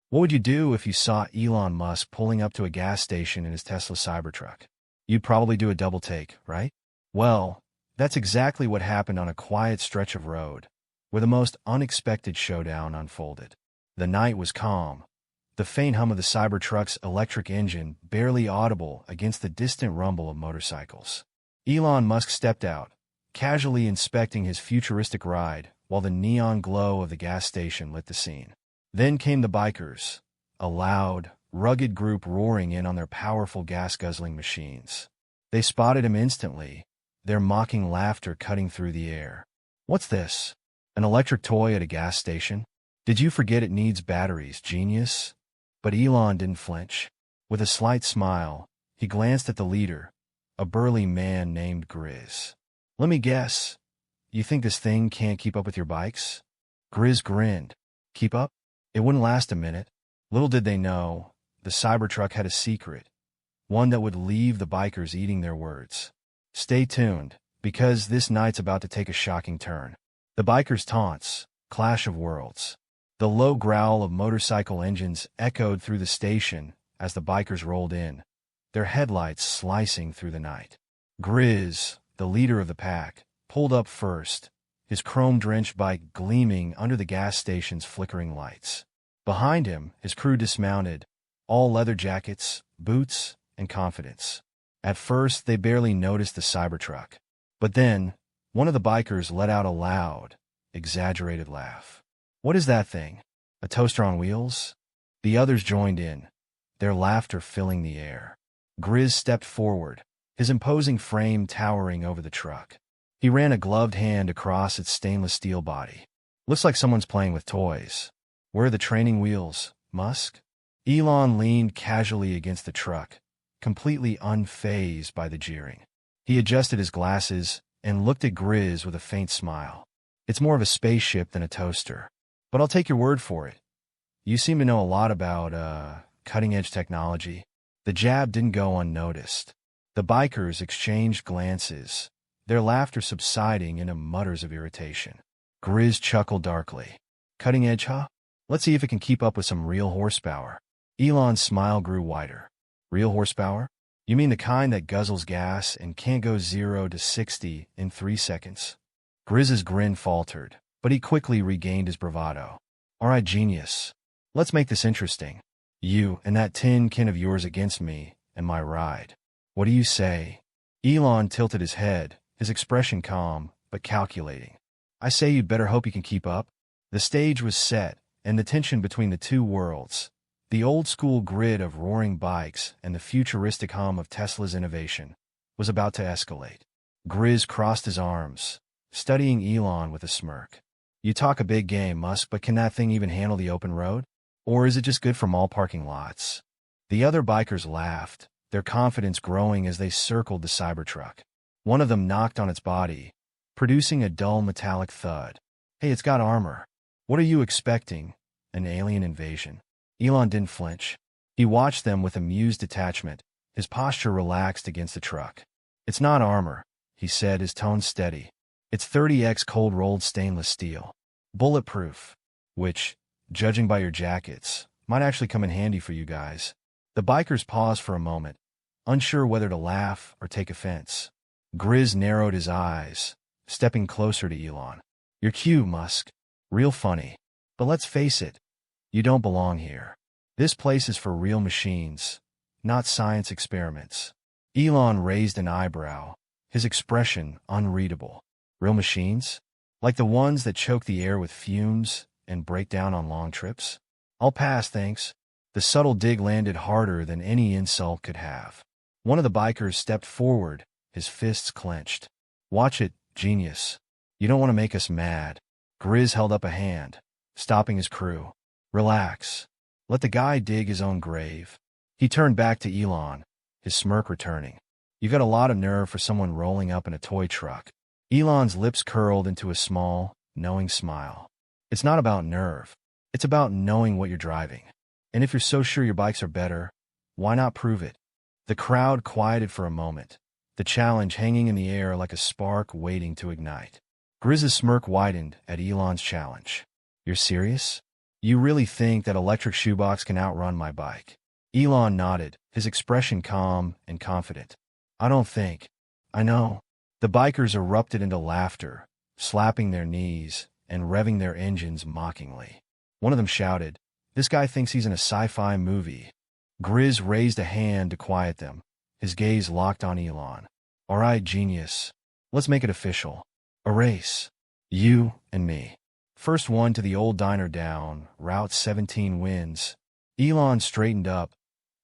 What would you do if you saw Elon Musk pulling up to a gas station in his Tesla Cybertruck? You'd probably do a double take, right? Well, that's exactly what happened on a quiet stretch of road, where the most unexpected showdown unfolded. The night was calm, the faint hum of the Cybertruck's electric engine barely audible against the distant rumble of motorcycles. Elon Musk stepped out, casually inspecting his futuristic ride while the neon glow of the gas station lit the scene. Then came the bikers, a loud, rugged group roaring in on their powerful gas-guzzling machines. They spotted him instantly, their mocking laughter cutting through the air. "What's this? An electric toy at a gas station? Did you forget it needs batteries, genius?" But Elon didn't flinch. With a slight smile, he glanced at the leader, a burly man named Grizz. "Let me guess. You think this thing can't keep up with your bikes?" Grizz grinned. "Keep up? It wouldn't last a minute." Little did they know, the Cybertruck had a secret, one that would leave the bikers eating their words. Stay tuned, because this night's about to take a shocking turn. The bikers' taunts, clash of worlds. The low growl of motorcycle engines echoed through the station as the bikers rolled in, their headlights slicing through the night. Grizz, the leader of the pack, pulled up first, his chrome-drenched bike gleaming under the gas station's flickering lights. Behind him, his crew dismounted, all leather jackets, boots, and confidence. At first, they barely noticed the Cybertruck. But then, one of the bikers let out a loud, exaggerated laugh. "What is that thing? A toaster on wheels?" The others joined in, their laughter filling the air. Grizz stepped forward, his imposing frame towering over the truck. He ran a gloved hand across its stainless steel body. "Looks like someone's playing with toys. Where are the training wheels, Musk?" Elon leaned casually against the truck, completely unfazed by the jeering. He adjusted his glasses and looked at Grizz with a faint smile. "It's more of a spaceship than a toaster. But I'll take your word for it. You seem to know a lot about, cutting-edge technology." The jab didn't go unnoticed. The bikers exchanged glances, their laughter subsiding into mutters of irritation. Grizz chuckled darkly. "Cutting edge, huh? Let's see if it can keep up with some real horsepower." Elon's smile grew wider. "Real horsepower? You mean the kind that guzzles gas and can't go 0 to 60 in 3 seconds? Grizz's grin faltered, but he quickly regained his bravado. "All right, genius. Let's make this interesting. You and that tin can of yours against me and my ride. What do you say?" Elon tilted his head, his expression calm, but calculating. "I say you'd better hope you can keep up." The stage was set, and the tension between the two worlds, the old-school grid of roaring bikes and the futuristic hum of Tesla's innovation, was about to escalate. Grizz crossed his arms, studying Elon with a smirk. "You talk a big game, Musk, but can that thing even handle the open road? Or is it just good for mall parking lots?" The other bikers laughed, their confidence growing as they circled the Cybertruck. One of them knocked on its body, producing a dull metallic thud. "Hey, it's got armor. What are you expecting? An alien invasion?" Elon didn't flinch. He watched them with amused detachment, his posture relaxed against the truck. "It's not armor," he said, his tone steady. "It's 30x cold-rolled stainless steel. Bulletproof. Which, judging by your jackets, might actually come in handy for you guys." The bikers paused for a moment, unsure whether to laugh or take offense. Grizz narrowed his eyes, stepping closer to Elon. "You're cute, Musk. Real funny. But let's face it, you don't belong here. This place is for real machines, not science experiments." Elon raised an eyebrow, his expression unreadable. "Real machines? Like the ones that choke the air with fumes and break down on long trips?" "I'll pass, thanks." The subtle dig landed harder than any insult could have. One of the bikers stepped forward, his fists clenched. "Watch it, genius. You don't want to make us mad." Grizz held up a hand, stopping his crew. "Relax. Let the guy dig his own grave." He turned back to Elon, his smirk returning. "You've got a lot of nerve for someone rolling up in a toy truck." Elon's lips curled into a small, knowing smile. "It's not about nerve. It's about knowing what you're driving. And if you're so sure your bikes are better, why not prove it?" The crowd quieted for a moment, the challenge hanging in the air like a spark waiting to ignite. Grizz's smirk widened at Elon's challenge. "You're serious? You really think that electric shoebox can outrun my bike? Elon nodded, his expression calm and confident. I don't think. I know. The bikers erupted into laughter, slapping their knees and revving their engines mockingly. One of them shouted, "This guy thinks he's in a sci-fi movie." Grizz raised a hand to quiet them, his gaze locked on Elon. All right, genius. Let's make it official. A race. You and me. First one to the old diner down, Route 17 wins. Elon straightened up,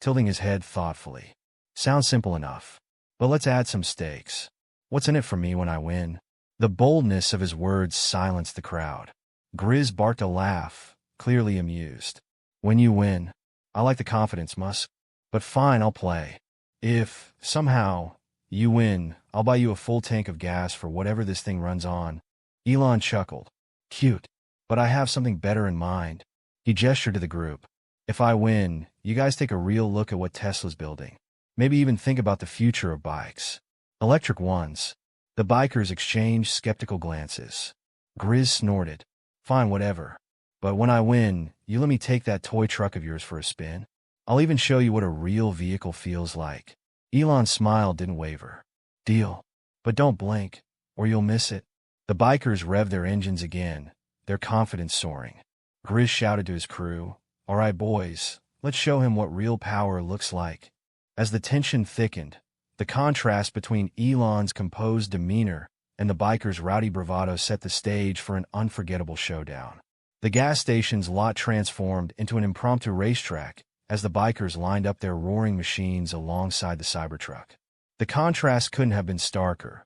tilting his head thoughtfully. Sounds simple enough. But let's add some stakes. What's in it for me when I win? The boldness of his words silenced the crowd. Grizz barked a laugh, clearly amused. When you win. I like the confidence, Musk. But fine, I'll play. If, somehow, you win, I'll buy you a full tank of gas for whatever this thing runs on. Elon chuckled. Cute. But I have something better in mind. He gestured to the group. If I win, you guys take a real look at what Tesla's building. Maybe even think about the future of bikes. Electric ones. The bikers exchanged skeptical glances. Grizz snorted. Fine, whatever. But when I win, you let me take that toy truck of yours for a spin. I'll even show you what a real vehicle feels like. Elon's smile didn't waver. Deal. But don't blink, or you'll miss it. The bikers revved their engines again, their confidence soaring. Grizz shouted to his crew, All right, boys, let's show him what real power looks like. As the tension thickened, the contrast between Elon's composed demeanor and the bikers' rowdy bravado set the stage for an unforgettable showdown. The gas station's lot transformed into an impromptu racetrack as the bikers lined up their roaring machines alongside the Cybertruck. The contrast couldn't have been starker.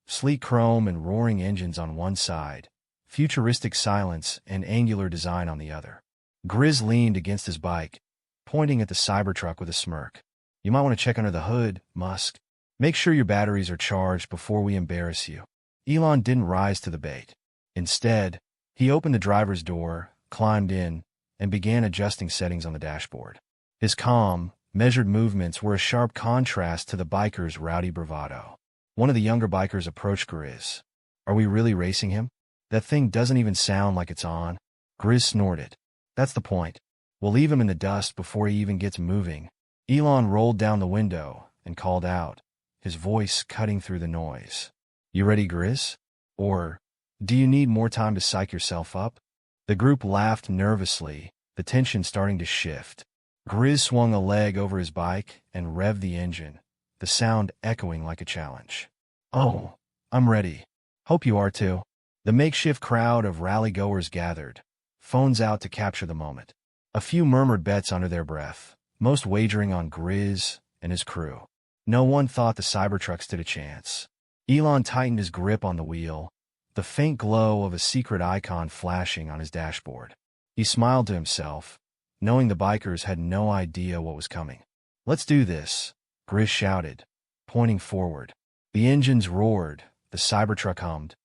Sleek chrome and roaring engines on one side, futuristic silence and angular design on the other. Grizz leaned against his bike, pointing at the Cybertruck with a smirk. You might want to check under the hood, Musk. Make sure your batteries are charged before we embarrass you. Elon didn't rise to the bait. Instead, he opened the driver's door, climbed in, and began adjusting settings on the dashboard. His calm, measured movements were a sharp contrast to the bikers' rowdy bravado. One of the younger bikers approached Grizz. Are we really racing him? That thing doesn't even sound like it's on. Grizz snorted. That's the point. We'll leave him in the dust before he even gets moving. Elon rolled down the window and called out, his voice cutting through the noise. You ready, Grizz? Or, do you need more time to psych yourself up? The group laughed nervously, the tension starting to shift. Grizz swung a leg over his bike and revved the engine, the sound echoing like a challenge. Oh, I'm ready. Hope you are too. The makeshift crowd of rally-goers gathered, phones out to capture the moment. A few murmured bets under their breath, most wagering on Grizz and his crew. No one thought the Cybertruck stood a chance. Elon tightened his grip on the wheel, the faint glow of a secret icon flashing on his dashboard. He smiled to himself, knowing the bikers had no idea what was coming. Let's do this, Grizz shouted, pointing forward. The engines roared, the Cybertruck hummed,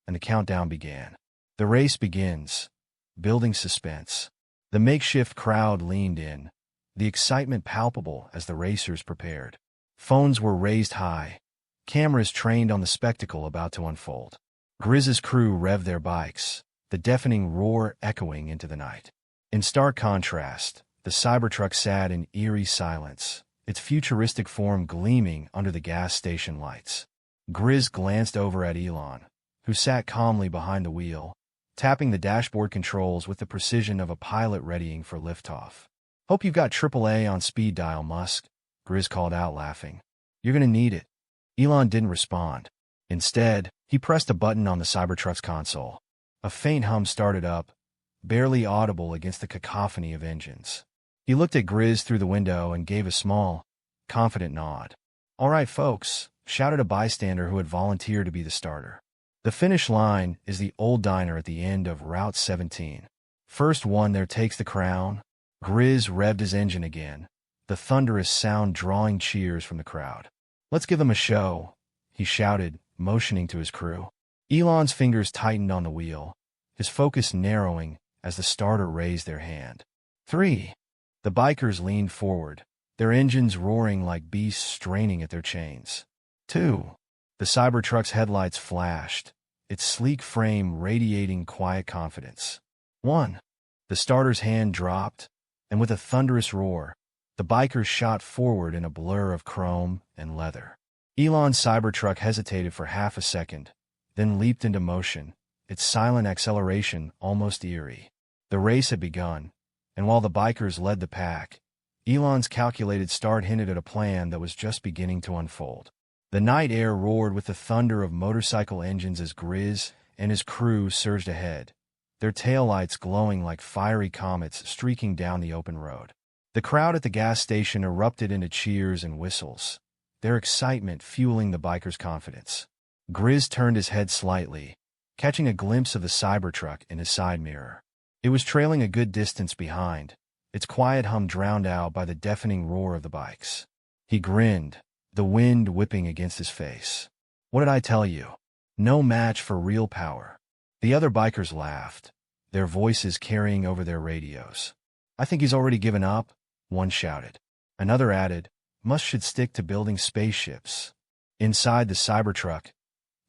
and the countdown began. The race begins, building suspense. The makeshift crowd leaned in, the excitement palpable as the racers prepared. Phones were raised high, cameras trained on the spectacle about to unfold. Grizz's crew revved their bikes, the deafening roar echoing into the night. In stark contrast, the Cybertruck sat in eerie silence, its futuristic form gleaming under the gas station lights. Grizz glanced over at Elon, who sat calmly behind the wheel, tapping the dashboard controls with the precision of a pilot readying for liftoff. Hope you've got AAA on speed dial, Musk, Grizz called out, laughing. You're gonna need it. Elon didn't respond. Instead, he pressed a button on the Cybertruck's console. A faint hum started up, barely audible against the cacophony of engines. He looked at Grizz through the window and gave a small, confident nod. All right, folks, shouted a bystander who had volunteered to be the starter. The finish line is the old diner at the end of Route 17. First one there takes the crown. Grizz revved his engine again, the thunderous sound drawing cheers from the crowd. Let's give them a show, he shouted, motioning to his crew. Elon's fingers tightened on the wheel, his focus narrowing as the starter raised their hand. 3. The bikers leaned forward, their engines roaring like beasts straining at their chains. 2. The Cybertruck's headlights flashed, its sleek frame radiating quiet confidence. 1. The starter's hand dropped, and with a thunderous roar, the bikers shot forward in a blur of chrome and leather. Elon's Cybertruck hesitated for half a second, then leaped into motion, its silent acceleration almost eerie. The race had begun, and while the bikers led the pack, Elon's calculated start hinted at a plan that was just beginning to unfold. The night air roared with the thunder of motorcycle engines as Grizz and his crew surged ahead, their taillights glowing like fiery comets streaking down the open road. The crowd at the gas station erupted into cheers and whistles, their excitement fueling the bikers' confidence. Grizz turned his head slightly, catching a glimpse of the Cybertruck in his side mirror. It was trailing a good distance behind, its quiet hum drowned out by the deafening roar of the bikes. He grinned, the wind whipping against his face. "What did I tell you? No match for real power." The other bikers laughed, their voices carrying over their radios. "I think he's already given up," one shouted. Another added, "Musk should stick to building spaceships." Inside the Cybertruck,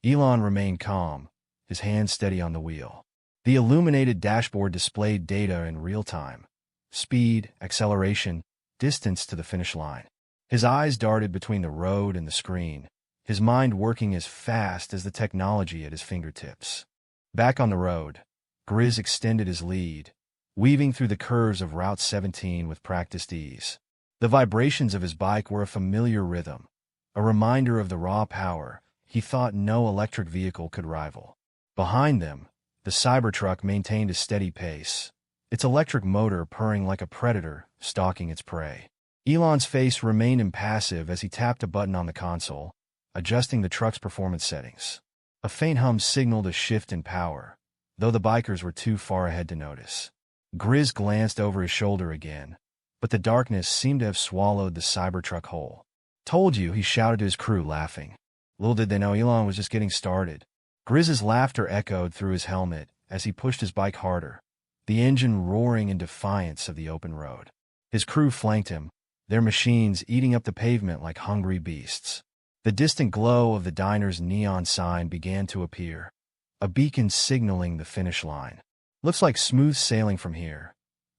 Elon remained calm, his hand steady on the wheel. The illuminated dashboard displayed data in real time: speed, acceleration, distance to the finish line. His eyes darted between the road and the screen, his mind working as fast as the technology at his fingertips. Back on the road, Grizz extended his lead, weaving through the curves of Route 17 with practiced ease. The vibrations of his bike were a familiar rhythm, a reminder of the raw power he thought no electric vehicle could rival. Behind them, the Cybertruck maintained a steady pace, its electric motor purring like a predator stalking its prey. Elon's face remained impassive as he tapped a button on the console, adjusting the truck's performance settings. A faint hum signaled a shift in power, though the bikers were too far ahead to notice. Grizz glanced over his shoulder again, but the darkness seemed to have swallowed the Cybertruck whole. "Told you," he shouted to his crew, laughing. Little did they know Elon was just getting started. Grizz's laughter echoed through his helmet as he pushed his bike harder, the engine roaring in defiance of the open road. His crew flanked him, their machines eating up the pavement like hungry beasts. The distant glow of the diner's neon sign began to appear, a beacon signaling the finish line. "Looks like smooth sailing from here,"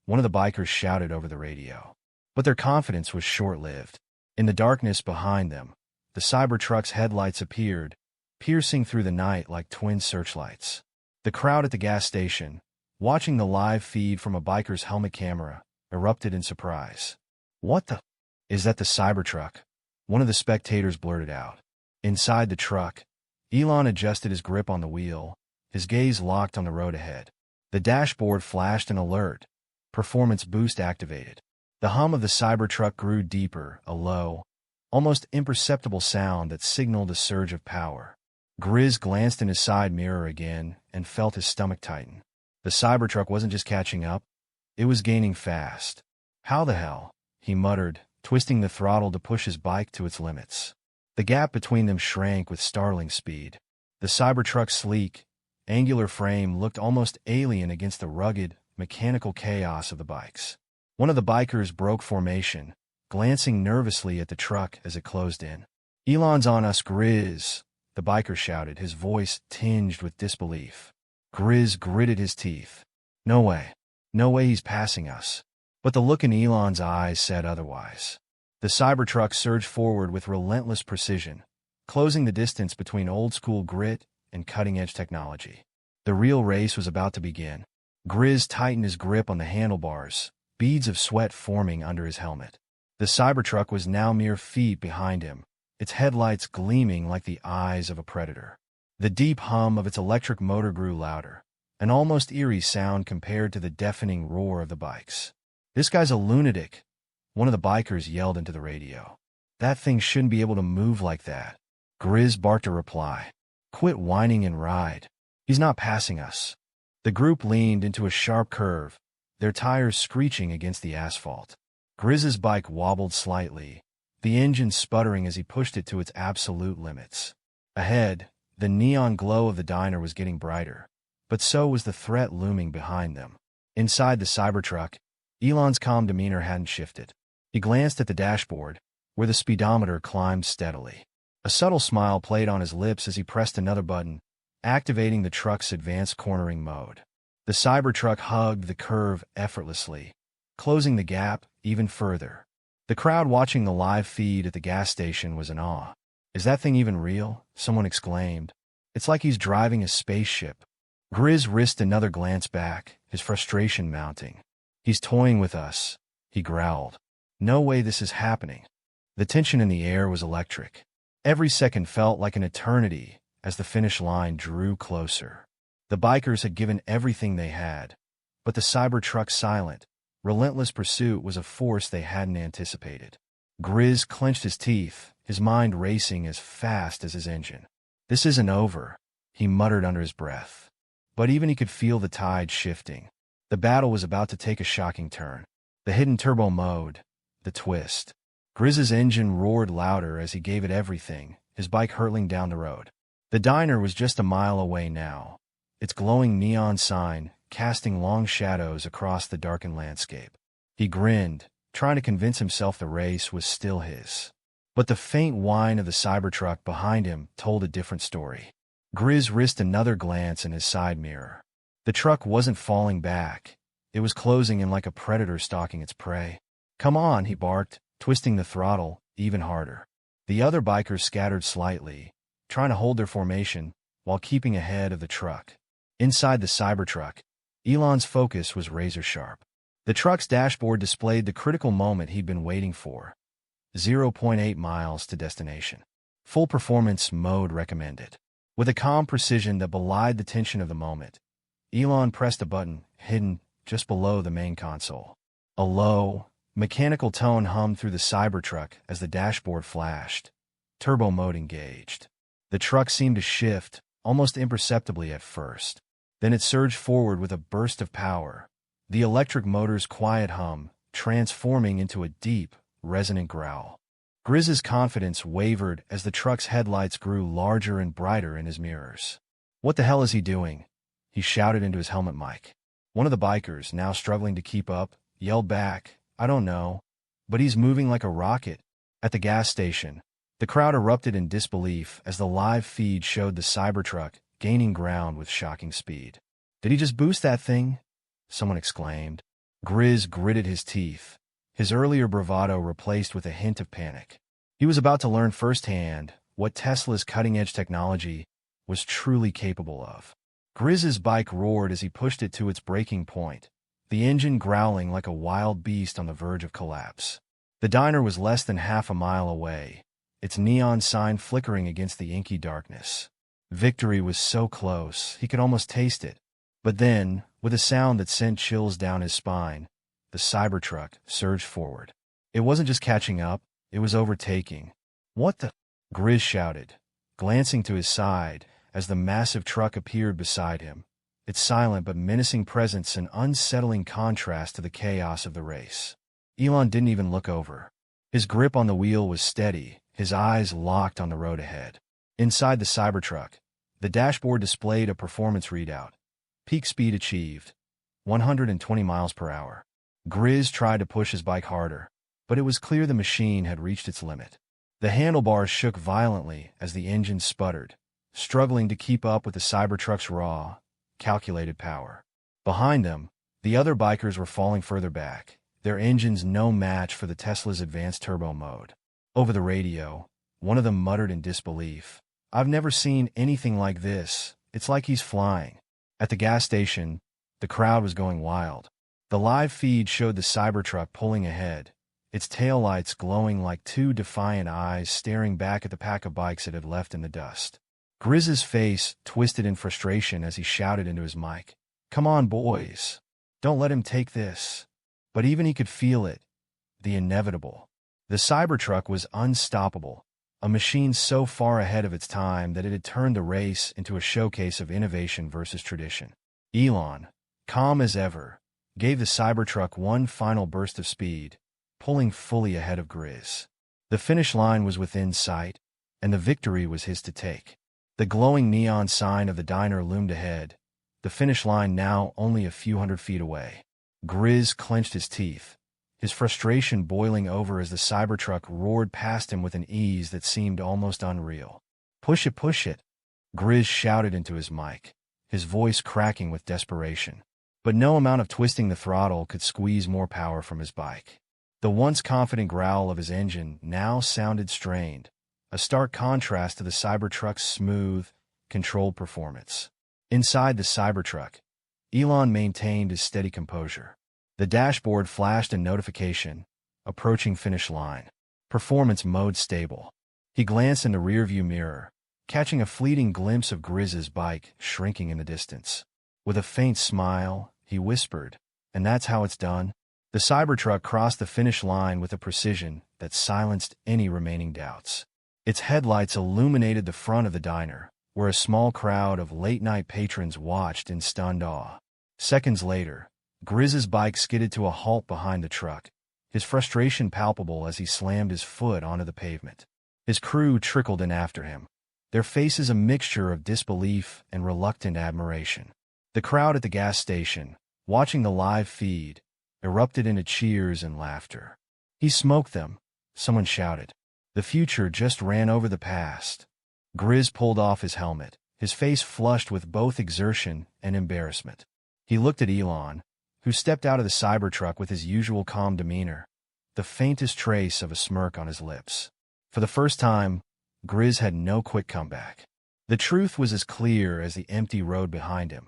one of the bikers shouted over the radio. But their confidence was short-lived. In the darkness behind them, the Cybertruck's headlights appeared, piercing through the night like twin searchlights. The crowd at the gas station, watching the live feed from a biker's helmet camera, erupted in surprise. "What the? Is that the Cybertruck?" one of the spectators blurted out. Inside the truck, Elon adjusted his grip on the wheel, his gaze locked on the road ahead. The dashboard flashed an alert, performance boost activated. The hum of the Cybertruck grew deeper, a low, almost imperceptible sound that signaled a surge of power. Grizz glanced in his side mirror again and felt his stomach tighten. The Cybertruck wasn't just catching up, it was gaining fast. "How the hell?" he muttered, twisting the throttle to push his bike to its limits. The gap between them shrank with startling speed. The Cybertruck's sleek, angular frame looked almost alien against the rugged, mechanical chaos of the bikes. One of the bikers broke formation, glancing nervously at the truck as it closed in. "Elon's on us, Grizz," the biker shouted, his voice tinged with disbelief. Grizz gritted his teeth. "No way. No way he's passing us." But the look in Elon's eyes said otherwise. The Cybertruck surged forward with relentless precision, closing the distance between old-school grit and cutting-edge technology. The real race was about to begin. Grizz tightened his grip on the handlebars, beads of sweat forming under his helmet. The Cybertruck was now mere feet behind him, its headlights gleaming like the eyes of a predator. The deep hum of its electric motor grew louder, an almost eerie sound compared to the deafening roar of the bikes. "This guy's a lunatic," one of the bikers yelled into the radio. "That thing shouldn't be able to move like that." Grizz barked a reply. "Quit whining and ride. He's not passing us." The group leaned into a sharp curve, their tires screeching against the asphalt. Grizz's bike wobbled slightly, the engine sputtering as he pushed it to its absolute limits. Ahead, the neon glow of the diner was getting brighter, but so was the threat looming behind them. Inside the Cybertruck, Elon's calm demeanor hadn't shifted. He glanced at the dashboard, where the speedometer climbed steadily. A subtle smile played on his lips as he pressed another button, activating the truck's advanced cornering mode. The Cybertruck hugged the curve effortlessly, closing the gap even further. The crowd watching the live feed at the gas station was in awe. "Is that thing even real?" someone exclaimed. "It's like he's driving a spaceship." Grizz risked another glance back, his frustration mounting. "He's toying with us," he growled. "No way this is happening." The tension in the air was electric. Every second felt like an eternity as the finish line drew closer. The bikers had given everything they had, but the Cybertruck's silent, relentless pursuit was a force they hadn't anticipated. Grizz clenched his teeth, his mind racing as fast as his engine. "This isn't over," he muttered under his breath. But even he could feel the tide shifting. The battle was about to take a shocking turn. The hidden turbo mode, the twist. Grizz's engine roared louder as he gave it everything, his bike hurtling down the road. The diner was just a mile away now, its glowing neon sign casting long shadows across the darkened landscape. He grinned, trying to convince himself the race was still his. But the faint whine of the Cybertruck behind him told a different story. Grizz risked another glance in his side mirror. The truck wasn't falling back. It was closing in like a predator stalking its prey. "Come on," he barked, twisting the throttle even harder. The other bikers scattered slightly, trying to hold their formation while keeping ahead of the truck. Inside the Cybertruck, Elon's focus was razor-sharp. The truck's dashboard displayed the critical moment he'd been waiting for. 0.8 miles to destination. Full performance mode recommended. With a calm precision that belied the tension of the moment, Elon pressed a button hidden just below the main console. A low, mechanical tone hummed through the Cybertruck as the dashboard flashed. Turbo mode engaged. The truck seemed to shift, almost imperceptibly at first. Then it surged forward with a burst of power, the electric motor's quiet hum transforming into a deep, resonant growl. Grizz's confidence wavered as the truck's headlights grew larger and brighter in his mirrors. "What the hell is he doing?" he shouted into his helmet mic. One of the bikers, now struggling to keep up, yelled back, "I don't know, but he's moving like a rocket." At the gas station, the crowd erupted in disbelief as the live feed showed the Cybertruck gaining ground with shocking speed. "Did he just boost that thing?" someone exclaimed. Grizz gritted his teeth, his earlier bravado replaced with a hint of panic. He was about to learn firsthand what Tesla's cutting-edge technology was truly capable of. Grizz's bike roared as he pushed it to its breaking point, the engine growling like a wild beast on the verge of collapse. The diner was less than half a mile away, its neon sign flickering against the inky darkness. Victory was so close, he could almost taste it. But then, with a sound that sent chills down his spine, the Cybertruck surged forward. It wasn't just catching up, it was overtaking. "What the?" Grizz shouted, glancing to his side as the massive truck appeared beside him, its silent but menacing presence an unsettling contrast to the chaos of the race. Elon didn't even look over. His grip on the wheel was steady, his eyes locked on the road ahead. Inside the Cybertruck, the dashboard displayed a performance readout. Peak speed achieved, 120 miles per hour. Grizz tried to push his bike harder, but it was clear the machine had reached its limit. The handlebars shook violently as the engine sputtered, struggling to keep up with the Cybertruck's raw, calculated power. Behind them, the other bikers were falling further back, their engines no match for the Tesla's advanced turbo mode. Over the radio, one of them muttered in disbelief, "I've never seen anything like this. It's like he's flying." At the gas station, the crowd was going wild. The live feed showed the Cybertruck pulling ahead, its taillights glowing like two defiant eyes staring back at the pack of bikes it had left in the dust. Grizz's face twisted in frustration as he shouted into his mic, "Come on, boys. Don't let him take this." But even he could feel it, the inevitable. The Cybertruck was unstoppable, a machine so far ahead of its time that it had turned the race into a showcase of innovation versus tradition. Elon, calm as ever, gave the Cybertruck one final burst of speed, pulling fully ahead of Grizz. The finish line was within sight, and the victory was his to take. The glowing neon sign of the diner loomed ahead, the finish line now only a few hundred feet away. Grizz clenched his teeth, his frustration boiling over as the Cybertruck roared past him with an ease that seemed almost unreal. Push it, Grizz shouted into his mic, his voice cracking with desperation. But no amount of twisting the throttle could squeeze more power from his bike. The once confident growl of his engine now sounded strained, a stark contrast to the Cybertruck's smooth, controlled performance. Inside the Cybertruck, Elon maintained his steady composure. The dashboard flashed a notification, approaching finish line. Performance mode stable. He glanced in the rearview mirror, catching a fleeting glimpse of Grizz's bike shrinking in the distance. With a faint smile, he whispered, "And that's how it's done?" The Cybertruck crossed the finish line with a precision that silenced any remaining doubts. Its headlights illuminated the front of the diner, where a small crowd of late-night patrons watched in stunned awe. Seconds later, Grizz's bike skidded to a halt behind the truck, his frustration palpable as he slammed his foot onto the pavement. His crew trickled in after him, their faces a mixture of disbelief and reluctant admiration. The crowd at the gas station, watching the live feed, erupted into cheers and laughter. "He smoked them," someone shouted. "The future just ran over the past." Grizz pulled off his helmet, his face flushed with both exertion and embarrassment. He looked at Elon, who stepped out of the Cybertruck with his usual calm demeanor, the faintest trace of a smirk on his lips. For the first time, Grizz had no quick comeback. The truth was as clear as the empty road behind him.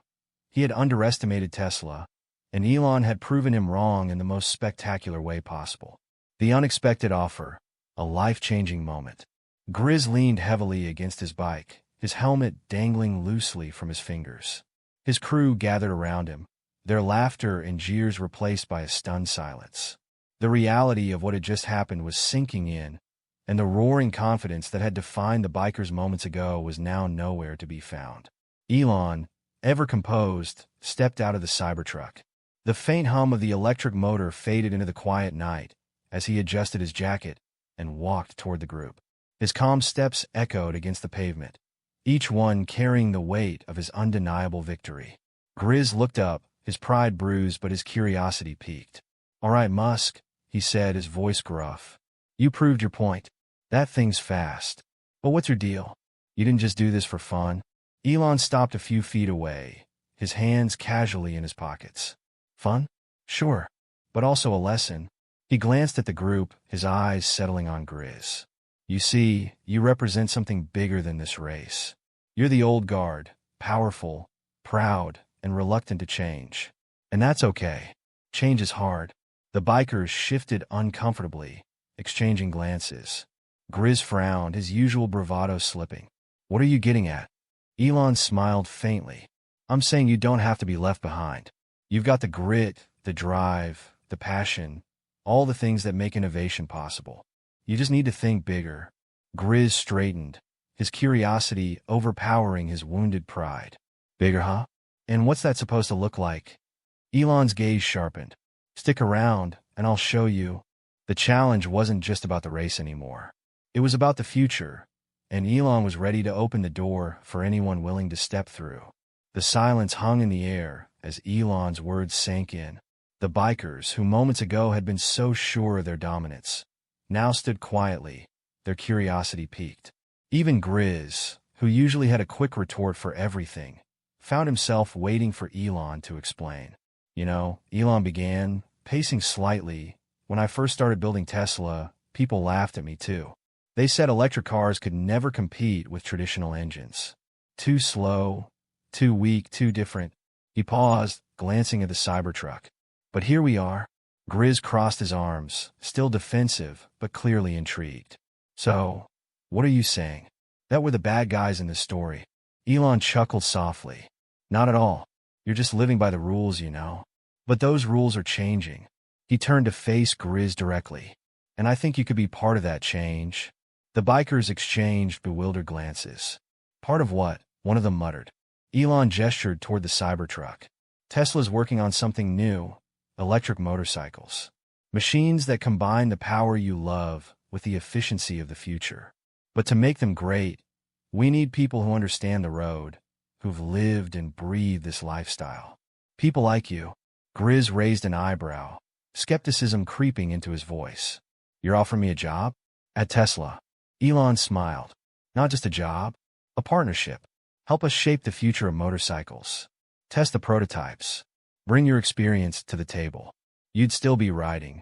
He had underestimated Tesla, and Elon had proven him wrong in the most spectacular way possible. The unexpected offer, a life-changing moment. Grizz leaned heavily against his bike, his helmet dangling loosely from his fingers. His crew gathered around him, their laughter and jeers replaced by a stunned silence. The reality of what had just happened was sinking in, and the roaring confidence that had defined the bikers moments ago was now nowhere to be found. Elon, ever composed, stepped out of the Cybertruck. The faint hum of the electric motor faded into the quiet night as he adjusted his jacket and walked toward the group. His calm steps echoed against the pavement, each one carrying the weight of his undeniable victory. Grizz looked up, his pride bruised but his curiosity piqued. "All right, Musk," he said, his voice gruff. "You proved your point. That thing's fast. But what's your deal? You didn't just do this for fun?" Elon stopped a few feet away, his hands casually in his pockets. "Fun? Sure. But also a lesson." He glanced at the group, his eyes settling on Grizz. "You see, you represent something bigger than this race. You're the old guard, powerful, proud, and reluctant to change. And that's okay. Change is hard." The bikers shifted uncomfortably, exchanging glances. Grizz frowned, his usual bravado slipping. "What are you getting at?" Elon smiled faintly. "I'm saying you don't have to be left behind. You've got the grit, the drive, the passion, all the things that make innovation possible. You just need to think bigger." Grizz straightened, his curiosity overpowering his wounded pride. "Bigger, huh? And what's that supposed to look like?" Elon's gaze sharpened. "Stick around, and I'll show you." The challenge wasn't just about the race anymore. It was about the future, and Elon was ready to open the door for anyone willing to step through. The silence hung in the air as Elon's words sank in. The bikers, who moments ago had been so sure of their dominance, now stood quietly, their curiosity piqued. Even Grizz, who usually had a quick retort for everything, found himself waiting for Elon to explain. "You know," Elon began, pacing slightly, "when I first started building Tesla, people laughed at me too. They said electric cars could never compete with traditional engines. Too slow, too weak, too different." He paused, glancing at the Cybertruck. "But here we are." Grizz crossed his arms, still defensive, but clearly intrigued. "So, what are you saying? That we're the bad guys in this story?" Elon chuckled softly. "Not at all. You're just living by the rules, you know. But those rules are changing." He turned to face Grizz directly. "And I think you could be part of that change." The bikers exchanged bewildered glances. "Part of what?" one of them muttered. Elon gestured toward the Cybertruck. "Tesla's working on something new, electric motorcycles. Machines that combine the power you love with the efficiency of the future. But to make them great, we need people who understand the road, who've lived and breathed this lifestyle. People like you." Grizz raised an eyebrow, skepticism creeping into his voice. "You're offering me a job?" "At Tesla." Elon smiled. "Not just a job, a partnership. Help us shape the future of motorcycles. Test the prototypes. Bring your experience to the table. You'd still be riding,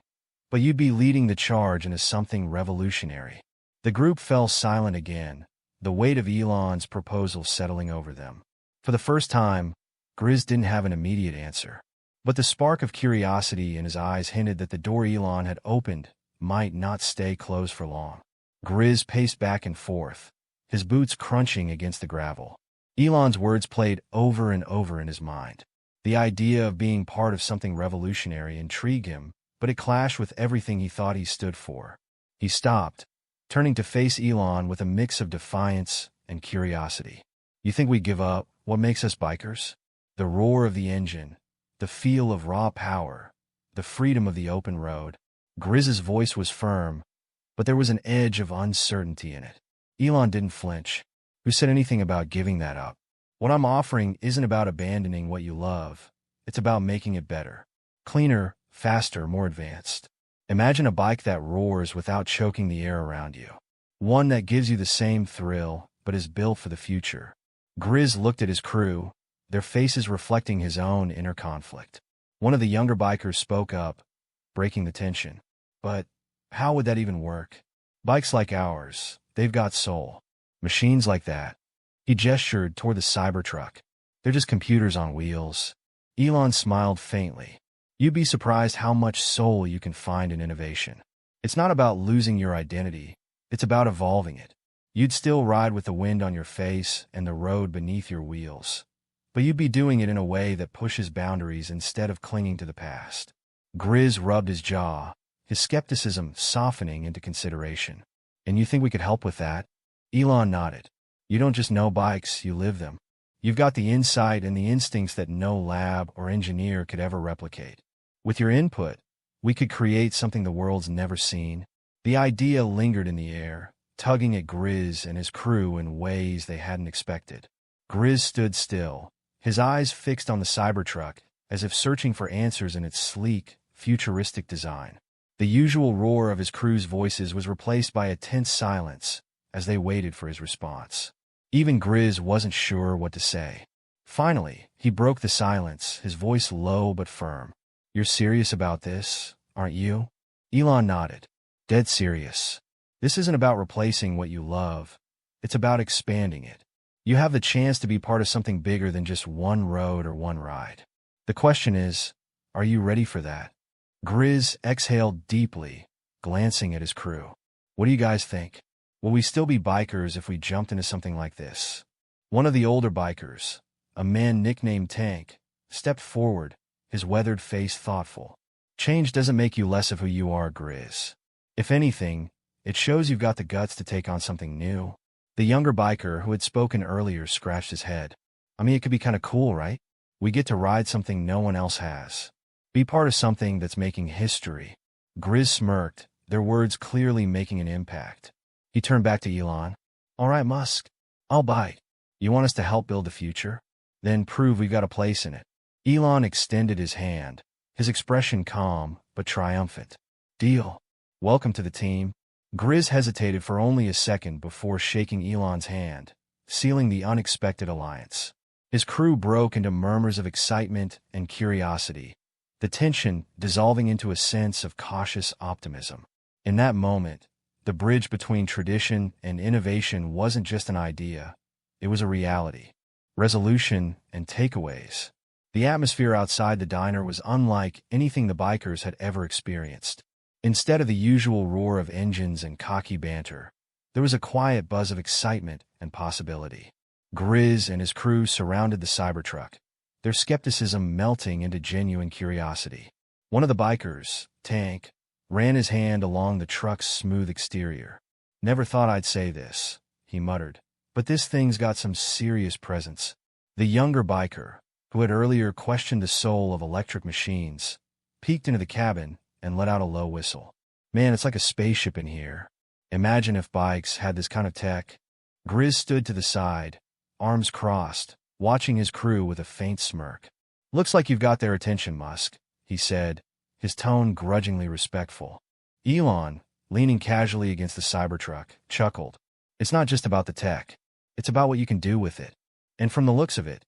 but you'd be leading the charge into something revolutionary. The group fell silent again, the weight of Elon's proposal settling over them. For the first time, Grizz didn't have an immediate answer. But the spark of curiosity in his eyes hinted that the door Elon had opened might not stay closed for long. Grizz paced back and forth, his boots crunching against the gravel. Elon's words played over and over in his mind. The idea of being part of something revolutionary intrigued him, but it clashed with everything he thought he stood for. He stopped, turning to face Elon with a mix of defiance and curiosity. You think we give up what makes us bikers? The roar of the engine, the feel of raw power, the freedom of the open road. Grizz's voice was firm, but there was an edge of uncertainty in it. Elon didn't flinch. Who said anything about giving that up? What I'm offering isn't about abandoning what you love. It's about making it better. Cleaner, faster, more advanced. Imagine a bike that roars without choking the air around you. One that gives you the same thrill, but is built for the future. Grizz looked at his crew, their faces reflecting his own inner conflict. One of the younger bikers spoke up, breaking the tension. But how would that even work? Bikes like ours, they've got soul. Machines like that. He gestured toward the Cybertruck. They're just computers on wheels. Elon smiled faintly. You'd be surprised how much soul you can find in innovation. It's not about losing your identity. It's about evolving it. You'd still ride with the wind on your face and the road beneath your wheels. But you'd be doing it in a way that pushes boundaries instead of clinging to the past. Grizz rubbed his jaw, his skepticism softening into consideration. And you think we could help with that? Elon nodded. You don't just know bikes, you live them. You've got the insight and the instincts that no lab or engineer could ever replicate. With your input, we could create something the world's never seen. The idea lingered in the air, tugging at Grizz and his crew in ways they hadn't expected. Grizz stood still, his eyes fixed on the Cybertruck, as if searching for answers in its sleek, futuristic design. The usual roar of his crew's voices was replaced by a tense silence as they waited for his response. Even Grizz wasn't sure what to say. Finally, he broke the silence, his voice low but firm. You're serious about this, aren't you? Elon nodded. Dead serious. This isn't about replacing what you love. It's about expanding it. You have the chance to be part of something bigger than just one road or one ride. The question is, are you ready for that? Grizz exhaled deeply, glancing at his crew. What do you guys think? Will we still be bikers if we jumped into something like this? One of the older bikers, a man nicknamed Tank, stepped forward, his weathered face thoughtful. Change doesn't make you less of who you are, Grizz. If anything, it shows you've got the guts to take on something new. The younger biker who had spoken earlier scratched his head. I mean, it could be kind of cool, right? We get to ride something no one else has. Be part of something that's making history. Grizz smirked, their words clearly making an impact. He turned back to Elon. All right, Musk. I'll bite. You want us to help build the future? Then prove we've got a place in it. Elon extended his hand, his expression calm but triumphant. Deal. Welcome to the team. Grizz hesitated for only a second before shaking Elon's hand, sealing the unexpected alliance. His crew broke into murmurs of excitement and curiosity, the tension dissolving into a sense of cautious optimism. In that moment, the bridge between tradition and innovation wasn't just an idea, it was a reality. Resolution and takeaways. The atmosphere outside the diner was unlike anything the bikers had ever experienced. Instead of the usual roar of engines and cocky banter, there was a quiet buzz of excitement and possibility. Grizz and his crew surrounded the Cybertruck, their skepticism melting into genuine curiosity. One of the bikers, Tank, ran his hand along the truck's smooth exterior. Never thought I'd say this, he muttered, but this thing's got some serious presence. The younger biker, who had earlier questioned the soul of electric machines, peeked into the cabin and let out a low whistle. Man, it's like a spaceship in here. Imagine if bikes had this kind of tech. Grizz stood to the side, arms crossed, watching his crew with a faint smirk. Looks like you've got their attention, Musk, he said, his tone grudgingly respectful. Elon, leaning casually against the Cybertruck, chuckled. It's not just about the tech. It's about what you can do with it. And from the looks of it,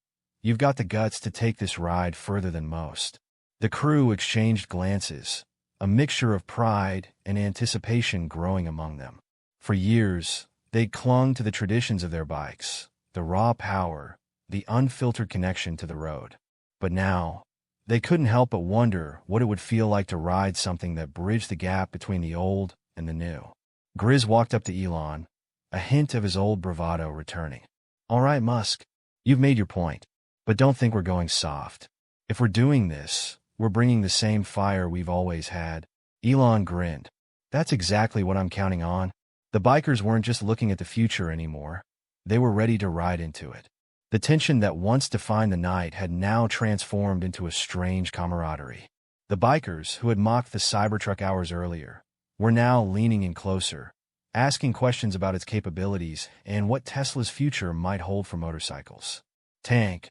You've got the guts to take this ride further than most." The crew exchanged glances, a mixture of pride and anticipation growing among them. For years, they'd clung to the traditions of their bikes, the raw power, the unfiltered connection to the road. But now, they couldn't help but wonder what it would feel like to ride something that bridged the gap between the old and the new. Grizz walked up to Elon, a hint of his old bravado returning. "All right, Musk, you've made your point, but don't think we're going soft. If we're doing this, we're bringing the same fire we've always had." Elon grinned. "That's exactly what I'm counting on." The bikers weren't just looking at the future anymore. They were ready to ride into it. The tension that once defined the night had now transformed into a strange camaraderie. The bikers, who had mocked the Cybertruck hours earlier, were now leaning in closer, asking questions about its capabilities and what Tesla's future might hold for motorcycles. Tank,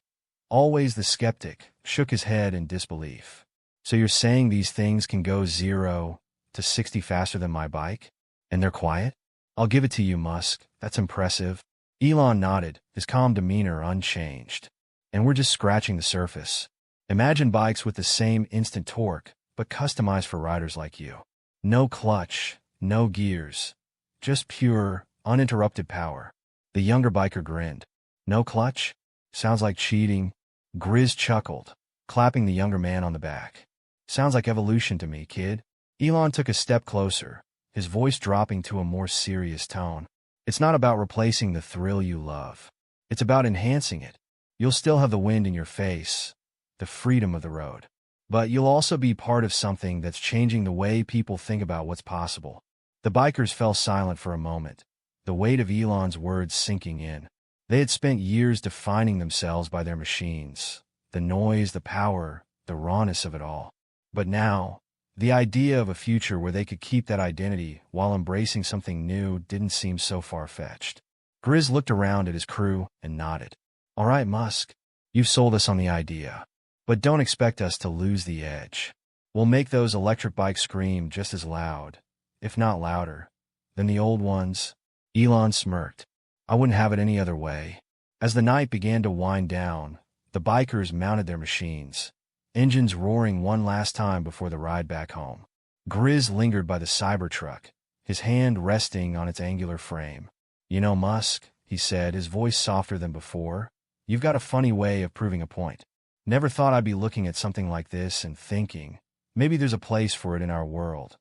always the skeptic, shook his head in disbelief. "So you're saying these things can go 0 to 60 faster than my bike? And they're quiet?" "I'll give it to you, Musk. That's impressive." Elon nodded, his calm demeanor unchanged. "And we're just scratching the surface. Imagine bikes with the same instant torque, but customized for riders like you. No clutch, no gears, just pure, uninterrupted power." The younger biker grinned. "No clutch? Sounds like cheating." Grizz chuckled, clapping the younger man on the back. "Sounds like evolution to me, kid." Elon took a step closer, his voice dropping to a more serious tone. "It's not about replacing the thrill you love. It's about enhancing it. You'll still have the wind in your face, the freedom of the road. But you'll also be part of something that's changing the way people think about what's possible." The bikers fell silent for a moment, the weight of Elon's words sinking in. They had spent years defining themselves by their machines, the noise, the power, the rawness of it all. But now, the idea of a future where they could keep that identity while embracing something new didn't seem so far-fetched. Grizz looked around at his crew and nodded. "All right, Musk, you've sold us on the idea. But don't expect us to lose the edge. We'll make those electric bikes scream just as loud, if not louder, than the old ones." Elon smirked. "I wouldn't have it any other way." As the night began to wind down, the bikers mounted their machines, engines roaring one last time before the ride back home. Grizz lingered by the Cybertruck, his hand resting on its angular frame. "You know, Musk," he said, his voice softer than before, "you've got a funny way of proving a point. Never thought I'd be looking at something like this and thinking, maybe there's a place for it in our world."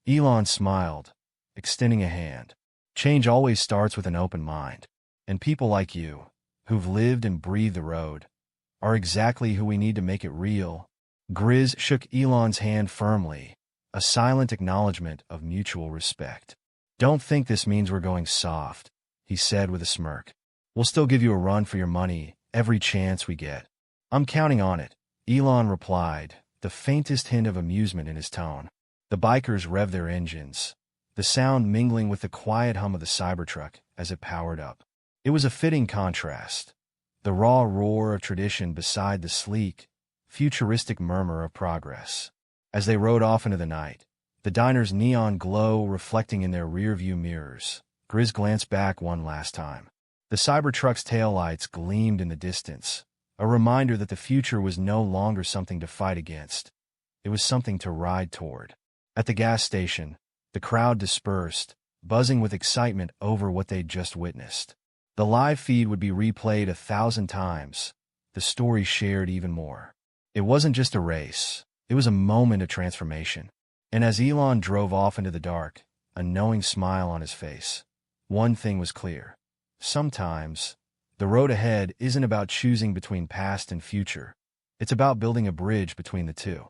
Elon smiled, extending a hand. "Change always starts with an open mind. And people like you, who've lived and breathed the road, are exactly who we need to make it real." Grizz shook Elon's hand firmly, a silent acknowledgement of mutual respect. "Don't think this means we're going soft," he said with a smirk. "We'll still give you a run for your money every chance we get." "I'm counting on it," Elon replied, the faintest hint of amusement in his tone. The bikers revved their engines, the sound mingling with the quiet hum of the Cybertruck as it powered up. It was a fitting contrast, the raw roar of tradition beside the sleek, futuristic murmur of progress. As they rode off into the night, the diner's neon glow reflecting in their rearview mirrors, Grizz glanced back one last time. The Cybertruck's taillights gleamed in the distance, a reminder that the future was no longer something to fight against. It was something to ride toward. At the gas station, the crowd dispersed, buzzing with excitement over what they'd just witnessed. The live feed would be replayed 1,000 times, the story shared even more. It wasn't just a race, it was a moment of transformation. And as Elon drove off into the dark, a knowing smile on his face, one thing was clear. Sometimes, the road ahead isn't about choosing between past and future. It's about building a bridge between the two.